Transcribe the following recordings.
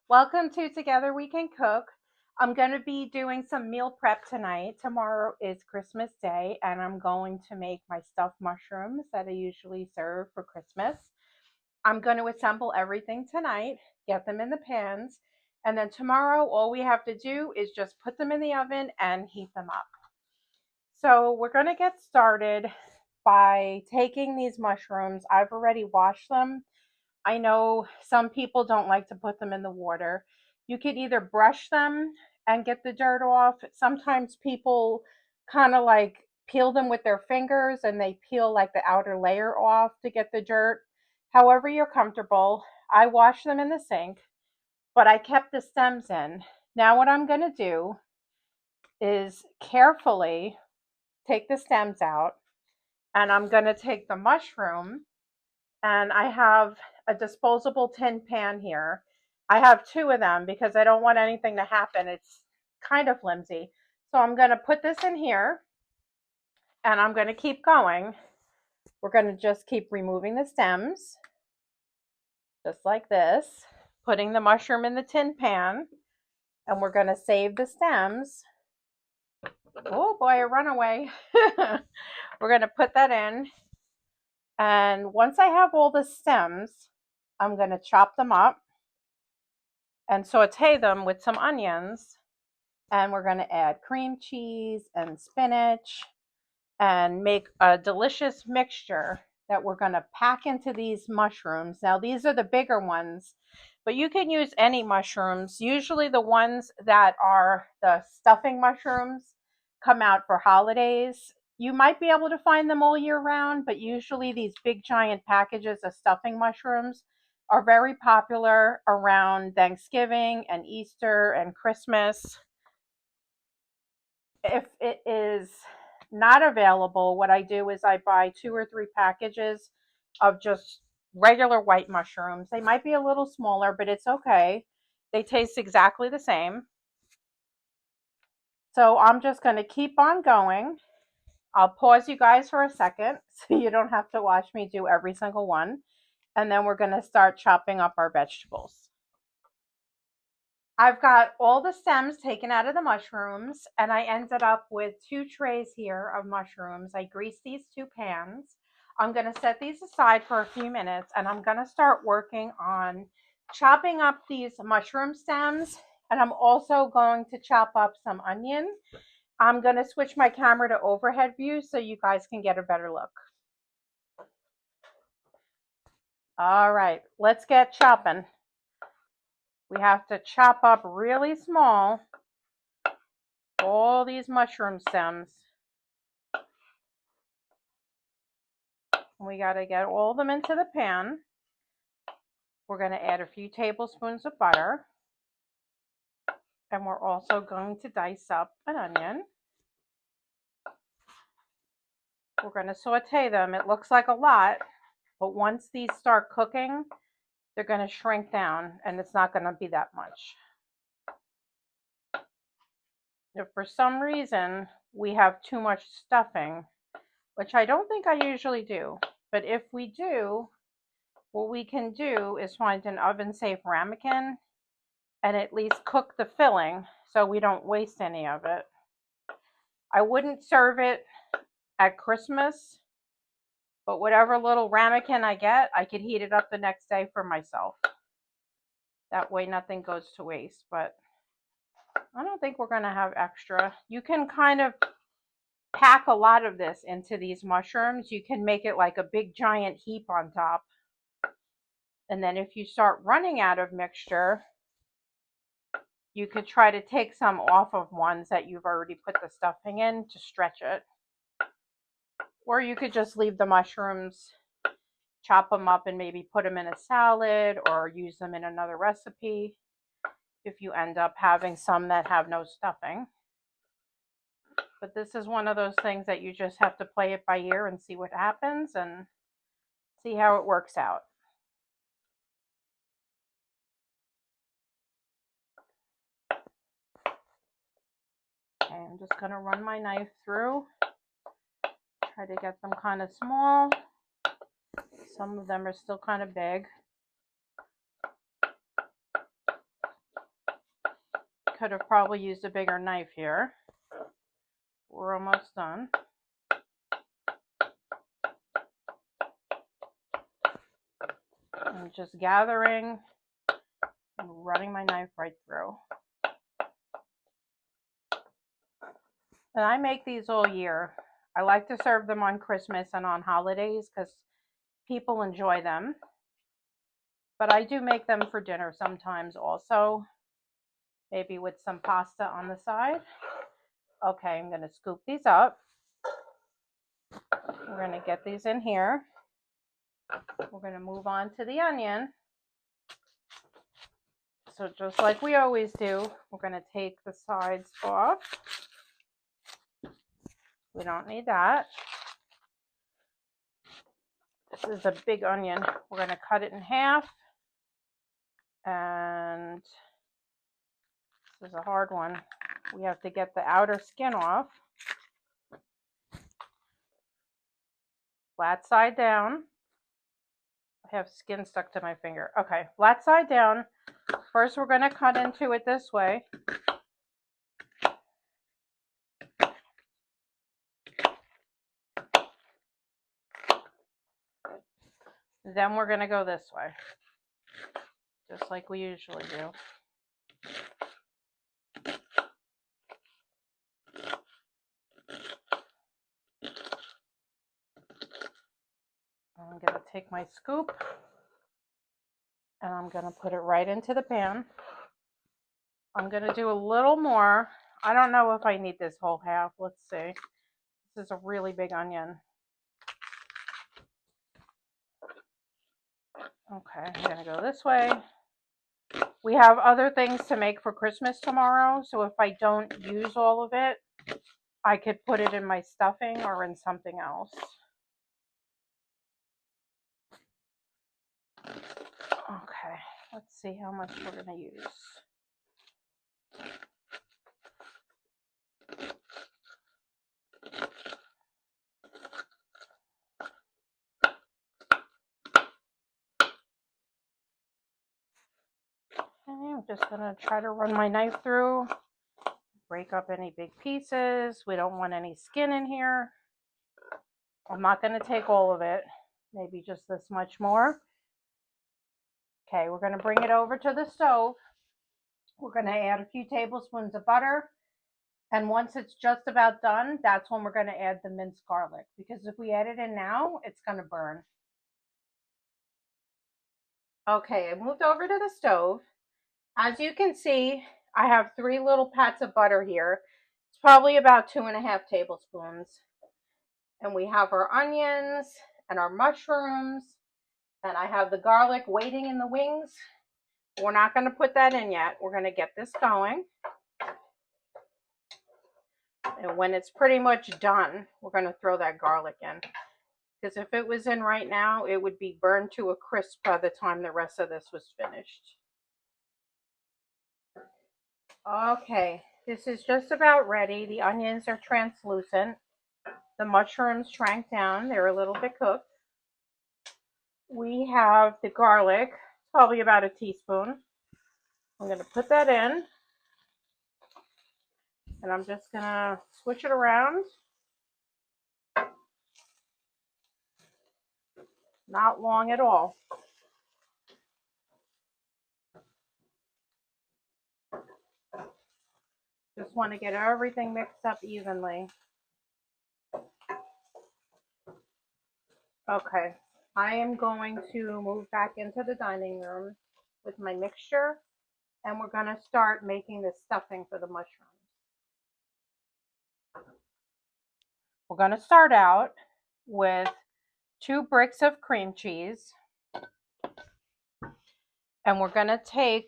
Welcome to Together We Can Cook. I'm going to be doing some meal prep tonight. Tomorrow is Christmas Day, and I'm going to make my stuffed mushrooms that I usually serve for Christmas. I'm going to assemble everything tonight, get them in the pans, and then tomorrow all we have to do is just put them in the oven and heat them up. So we're going to get started by taking these mushrooms. I've already washed them. I know some people don't like to put them in the water. You could either brush them and get the dirt off. Sometimes people kind of like peel them with their fingers and they peel like the outer layer off to get the dirt. However, you're comfortable. I wash them in the sink, but I kept the stems in. Now, what I'm going to do is carefully take the stems out, and I'm going to take the mushroom, and I have a disposable tin pan here. I have two of them because I don't want anything to happen. It's kind of flimsy. So I'm going to put this in here and I'm going to keep going. We're going to just keep removing the stems, just like this, putting the mushroom in the tin pan, and we're going to save the stems. Oh boy, a runaway. We're going to put that in. And once I have all the stems, I'm going to chop them up and saute them with some onions. And we're going to add cream cheese and spinach and make a delicious mixture that we're going to pack into these mushrooms. Now, these are the bigger ones, but you can use any mushrooms. Usually, the ones that are the stuffing mushrooms come out for holidays. You might be able to find them all year round, but usually, these big giant packages of stuffing mushrooms are very popular around Thanksgiving and Easter and Christmas. If it is not available, what I do is I buy 2 or 3 packages of just regular white mushrooms. They might be a little smaller, but it's okay. They taste exactly the same. So I'm just going to keep on going. I'll pause you guys for a second so you don't have to watch me do every single one. And then we're going to start chopping up our vegetables. I've got all the stems taken out of the mushrooms, and I ended up with 2 trays here of mushrooms. I greased these 2 pans. I'm going to set these aside for a few minutes, and I'm going to start working on chopping up these mushroom stems, and I'm also going to chop up some onion. I'm going to switch my camera to overhead view so you guys can get a better look. All right, let's get chopping. We have to chop up really small all these mushroom stems. We got to get all of them into the pan. We're going to add a few tablespoons of butter. And we're also going to dice up an onion. We're going to saute them. It looks like a lot, but once these start cooking, they're going to shrink down and it's not going to be that much. If for some reason we have too much stuffing, which I don't think I usually do, but if we do, what we can do is find an oven-safe ramekin and at least cook the filling so we don't waste any of it. I wouldn't serve it at Christmas, but whatever little ramekin I get, I could heat it up the next day for myself. That way nothing goes to waste, but I don't think we're going to have extra. You can kind of pack a lot of this into these mushrooms. You can make it like a big giant heap on top. And then if you start running out of mixture, you could try to take some off of ones that you've already put the stuffing in to stretch it. Or you could just leave the mushrooms, chop them up and maybe put them in a salad or use them in another recipe if you end up having some that have no stuffing. But this is one of those things that you just have to play it by ear and see what happens and see how it works out. Okay, I'm just going to run my knife through. Try to get them kind of small. Some of them are still kind of big. could have probably used a bigger knife here. We're almost done. I'm just gathering and running my knife right through. And I make these all year. I like to serve them on Christmas and on holidays because people enjoy them. But I do make them for dinner sometimes also, maybe with some pasta on the side. Okay, I'm going to scoop these up. We're going to get these in here. We're going to move on to the onion. So just like we always do, we're going to take the sides off. We don't need that. This is a big onion. We're going to cut it in half. And this is a hard one. We have to get the outer skin off. Flat side down. I have skin stuck to my finger. Okay, flat side down. First, we're going to cut into it this way. Then we're going to go this way, just like we usually do. I'm going to take my scoop and I'm going to put it right into the pan. I'm going to do a little more. I don't know if I need this whole half. Let's see. This is a really big onion. Okay, I'm going to go this way. We have other things to make for Christmas tomorrow, so if I don't use all of it, I could put it in my stuffing or in something else. Okay, let's see how much we're going to use. Okay, I'm just going to try to run my knife through, break up any big pieces. We don't want any skin in here. I'm not going to take all of it, maybe just this much more. Okay, we're going to bring it over to the stove. We're going to add a few tablespoons of butter. And once it's just about done, that's when we're going to add the minced garlic. Because if we add it in now, it's going to burn. Okay, I moved over to the stove. As you can see, I have 3 little pats of butter here. It's probably about 2.5 tablespoons. And we have our onions and our mushrooms. And I have the garlic waiting in the wings. We're not going to put that in yet. We're going to get this going. And when it's pretty much done, we're going to throw that garlic in. Because if it was in right now, it would be burned to a crisp by the time the rest of this was finished. Okay, this is just about ready. The onions are translucent. The mushrooms shrank down. They're a little bit cooked. We have the garlic, probably about a teaspoon. I'm going to put that in. And I'm just going to switch it around. Not long at all. Just want to get everything mixed up evenly. Okay, I am going to move back into the dining room with my mixture, and we're going to start making the stuffing for the mushrooms. We're going to start out with 2 bricks of cream cheese, and we're going to take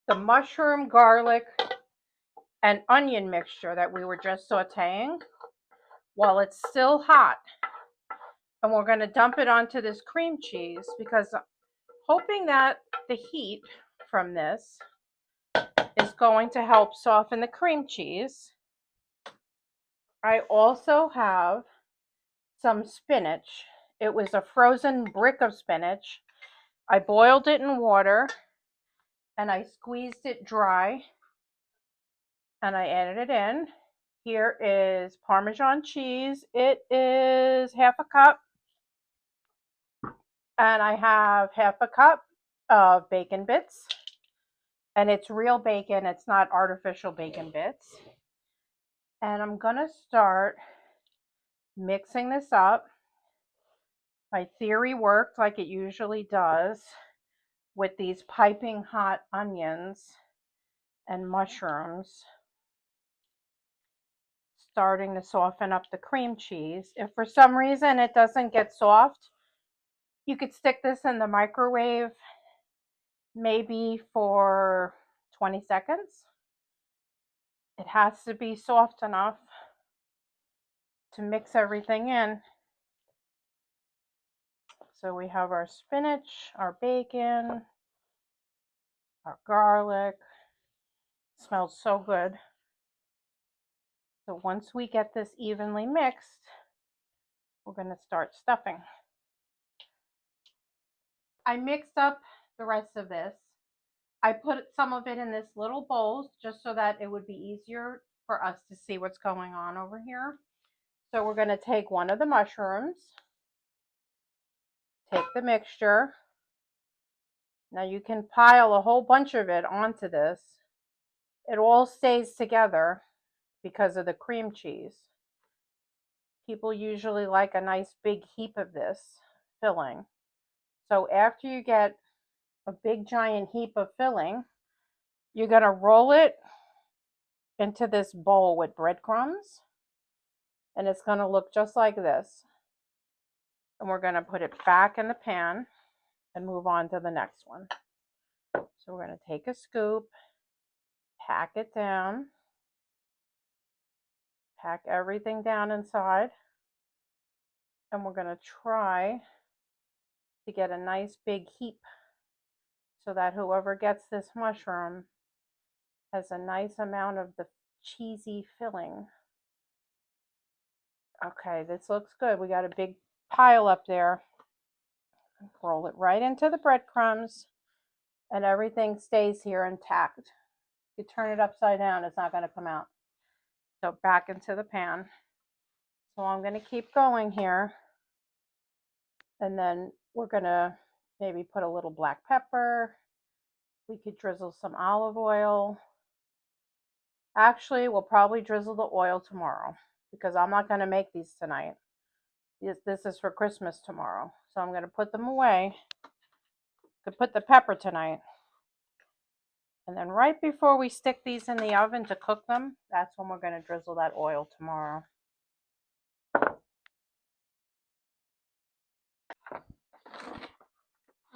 the mushroom, garlic, and onion mixture that we were just sauteing while it's still hot. And we're going to dump it onto this cream cheese because I'm hoping that the heat from this is going to help soften the cream cheese. I also have some spinach. It was a frozen brick of spinach. I boiled it in water and I squeezed it dry and I added it in. Here is Parmesan cheese. It is half a cup, and I have half a cup of bacon bits, and it's real bacon, it's not artificial bacon bits. And I'm gonna start mixing this up. My theory worked like it usually does with these piping hot onions and mushrooms, starting to soften up the cream cheese. If for some reason it doesn't get soft, you could stick this in the microwave maybe for 20 seconds. It has to be soft enough to mix everything in. So we have our spinach, our bacon, our garlic. It smells so good. So once we get this evenly mixed, we're going to start stuffing. I mixed up the rest of this. I put some of it in this little bowl just so that it would be easier for us to see what's going on over here. So we're going to take one of the mushrooms, take the mixture. Now you can pile a whole bunch of it onto this. It all stays together because of the cream cheese. People usually like a nice big heap of this filling. So after you get a big giant heap of filling, you're going to roll it into this bowl with breadcrumbs, and it's going to look just like this. And we're going to put it back in the pan and move on to the next one. So we're going to take a scoop, pack it down, pack everything down inside, and we're going to try to get a nice big heap so that whoever gets this mushroom has a nice amount of the cheesy filling. Okay, this looks good. We got a big pile up there. Roll it right into the breadcrumbs, and everything stays here intact. You turn it upside down, it's not going to come out. So back into the pan. So I'm going to keep going here, and then we're going to maybe put a little black pepper. We could drizzle some olive oil. Actually, we'll probably drizzle the oil tomorrow because I'm not going to make these tonight. This is for Christmas tomorrow. So I'm going to put them away. Could put the pepper tonight. And then right before we stick these in the oven to cook them, that's when we're going to drizzle that oil tomorrow.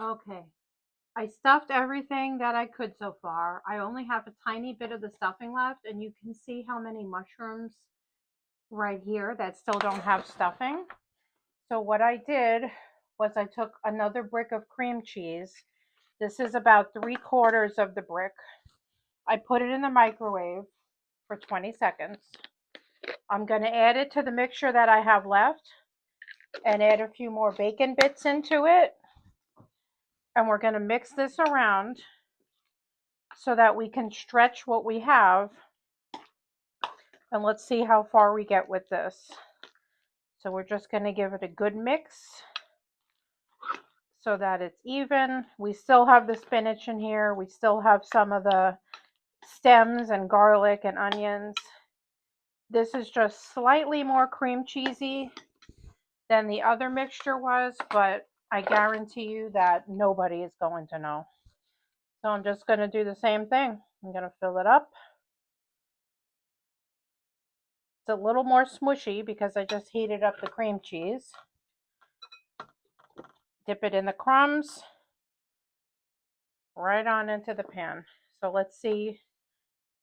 Okay, I stuffed everything that I could so far. I only have a tiny bit of the stuffing left, and you can see how many mushrooms right here that still don't have stuffing. So what I did was I took another brick of cream cheese. This is about 3/4 of the brick. I put it in the microwave for 20 seconds. I'm going to add it to the mixture that I have left and add a few more bacon bits into it. And we're going to mix this around so that we can stretch what we have. And let's see how far we get with this. So we're just going to give it a good mix so that it's even. We still have the spinach in here. We still have some of the stems and garlic and onions. This is just slightly more cream cheesy than the other mixture was, but I guarantee you that nobody is going to know. So I'm just going to do the same thing. I'm going to fill it up. It's a little more smushy because I just heated up the cream cheese. Dip it in the crumbs, right on into the pan. So let's see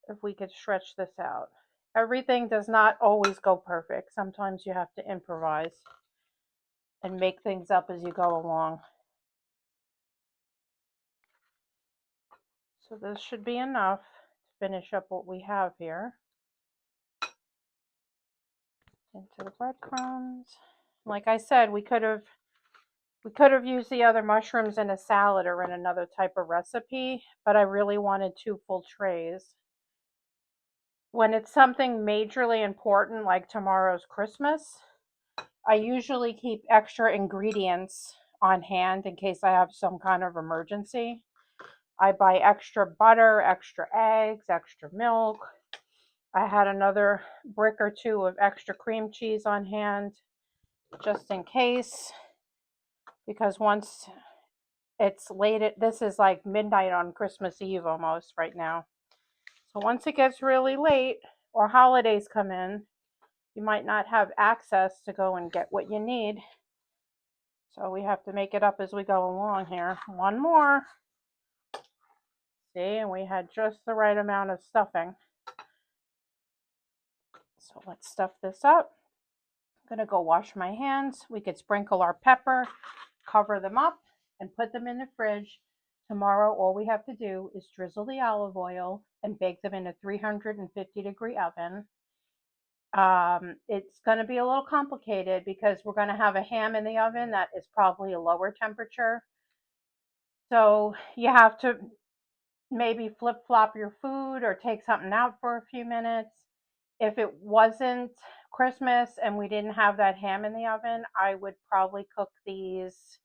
if we could stretch this out. Everything does not always go perfect. Sometimes you have to improvise and make things up as you go along. So this should be enough to finish up what we have here. Into the breadcrumbs. Like I said, we could have We could have used the other mushrooms in a salad or in another type of recipe, but I really wanted 2 full trays. When it's something majorly important like tomorrow's Christmas, I usually keep extra ingredients on hand in case I have some kind of emergency. I buy extra butter, extra eggs, extra milk. I had another brick or two of extra cream cheese on hand just in case, because once it's late, this is like midnight on Christmas Eve almost right now. So once it gets really late or holidays come in, you might not have access to go and get what you need. So we have to make it up as we go along here. One more. See, and we had just the right amount of stuffing. So let's stuff this up. I'm gonna go wash my hands. We could sprinkle our pepper, cover them up, and put them in the fridge. Tomorrow, all we have to do is drizzle the olive oil and bake them in a 350-degree oven. It's going to be a little complicated because we're going to have a ham in the oven that is probably a lower temperature. So you have to maybe flip flop your food or take something out for a few minutes. If it wasn't Christmas and we didn't have that ham in the oven, I would probably cook these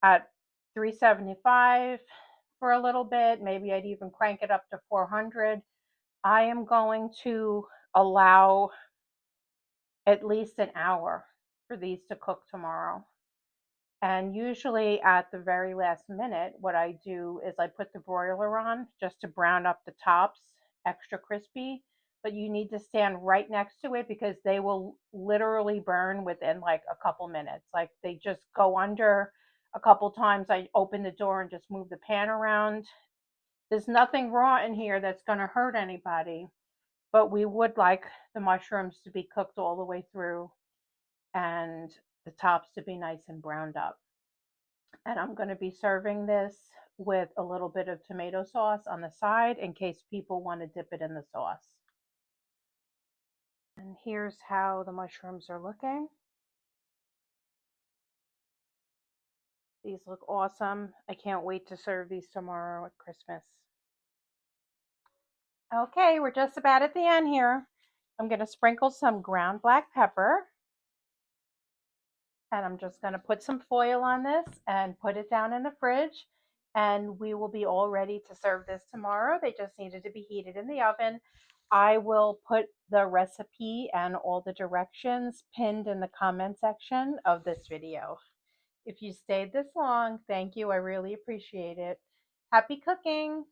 at 375 for a little bit. Maybe I'd even crank it up to 400. I am going to allow at least an hour for these to cook tomorrow. And usually at the very last minute, what I do is I put the broiler on just to brown up the tops extra crispy. But you need to stand right next to it because they will literally burn within like a couple minutes. Like they just go under a couple times. I open the door and just move the pan around. There's nothing raw in here that's going to hurt anybody, but we would like the mushrooms to be cooked all the way through and the tops to be nice and browned up. And I'm going to be serving this with a little bit of tomato sauce on the side in case people want to dip it in the sauce. And here's how the mushrooms are looking. These look awesome. I can't wait to serve these tomorrow at Christmas. Okay, we're just about at the end here. I'm going to sprinkle some ground black pepper. And I'm just going to put some foil on this and put it down in the fridge. And we will be all ready to serve this tomorrow. They just needed to be heated in the oven. I will put the recipe and all the directions pinned in the comment section of this video. If you stayed this long, thank you. I really appreciate it. Happy cooking!